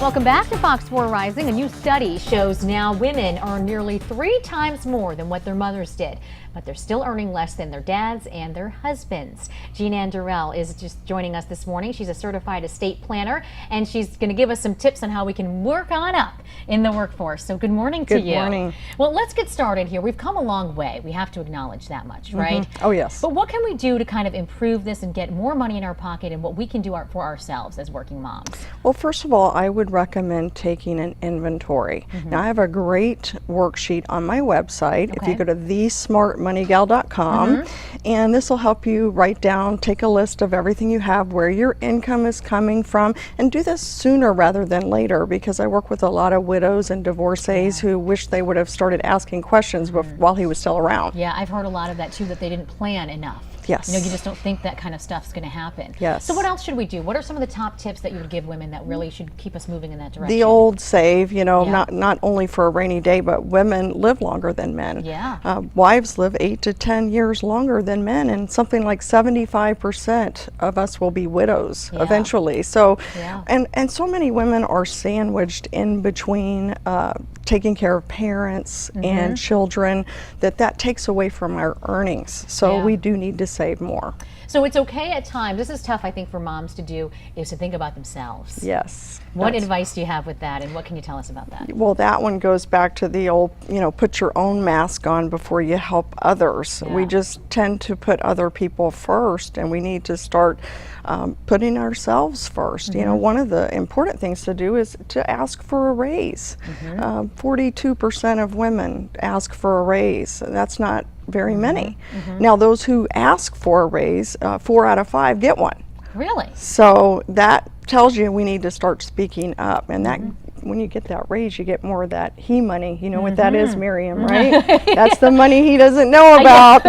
Welcome back to Fox 4 Rising. A new study shows now women earn nearly 3 times more than what their mothers did, but they're still earning less than their dads and their husbands. Jean Dorrell is just joining us this morning. She's a certified estate planner, and she's going to give us some tips on how we can work on up in the workforce. So good morning to you. Good morning. Well, let's get started here. We've come a long way. We have to acknowledge that much, right? Oh, yes. But what can we do to kind of improve this and get more money in our pocket, and what we can do for ourselves as working moms? Well, first of all, I would recommend taking an inventory. Now, I have a great worksheet on my website. If you go to thesmartmoneygal.com, and this will help you write down, take a list of everything you have, where your income is coming from, and do this sooner rather than later, because I work with a lot of widows and divorcees who wish they would have started asking questions while he was still around. Yeah, I've heard a lot of that too, that they didn't plan enough. Yes. You know, you just don't think that kind of stuff's going to happen. Yes. So what else should we do? What are some of the top tips that you would give women that really should keep us moving in that direction? The old save, you know, not only for a rainy day, but women live longer than men. Yeah. Wives live 8 to 10 years longer than men, and something like 75% of us will be widows eventually. So, and so many women are sandwiched in between taking care of parents and children, that takes away from our earnings. So we do need to save more. So it's okay at times, this is tough I think for moms to do, is to think about themselves. Yes. What advice do you have with that, and what can you tell us about that? Well, that one goes back to the old, you know, put your own mask on before you help others. We just tend to put other people first, and we need to start putting ourselves first. You know, one of the important things to do is to ask for a raise. 42% of women ask for a raise, and that's not very many. Now, those who ask for a raise, 4 out of 5 get one. Really? So that tells you we need to start speaking up, and that when you get that raise, you get more of that he money. You know what that is, Miriam, right? That's the money he doesn't know about.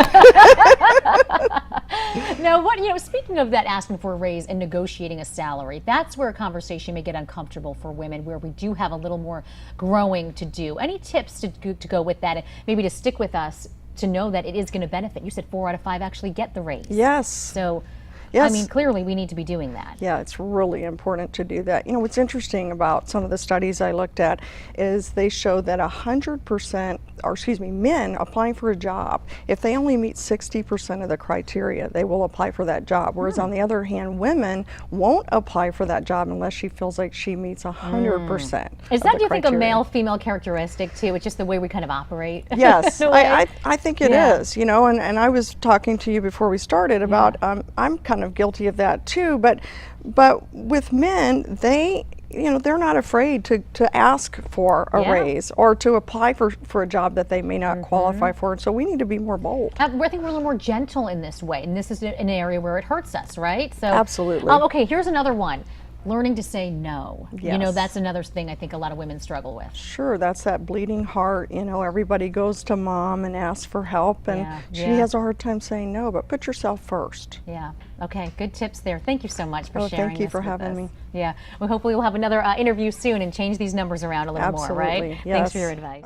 Now, speaking of that, asking for a raise and negotiating a salary, that's where a conversation may get uncomfortable for women, where we do have a little more growing to do. Any tips to go with that, and maybe to stick with us to know that it is going to benefit? You said 4 out of 5 actually get the raise. Yes. So, yes. I mean, clearly we need to be doing that. Yeah, it's really important to do that. You know, what's interesting about some of the studies I looked at is they show that 100%, or excuse me, men applying for a job, if they only meet 60% of the criteria, they will apply for that job. Whereas on the other hand, women won't apply for that job unless she feels like she meets 100%. Is that, do you think, a male-female characteristic too? It's just the way we kind of operate? Yes, I think it is, you know, and I was talking to you before we started about, I'm kind of guilty of that too, but with men, they're not afraid to ask for a raise or to apply for a job that they may not qualify for, and so we need to be more bold. I think we're a little more gentle in this way, and this is an area where it hurts us, right? So absolutely. Okay, here's another one. Learning to say no. Yes. You know, that's another thing I think a lot of women struggle with. Sure, that's that bleeding heart. You know, everybody goes to mom and asks for help, and she has a hard time saying no, but put yourself first. Yeah, okay, good tips there. Thank you so much for sharing. Thank you for having me. Yeah, well, hopefully we'll have another interview soon and change these numbers around a little more, right? Yes. Thanks for your advice.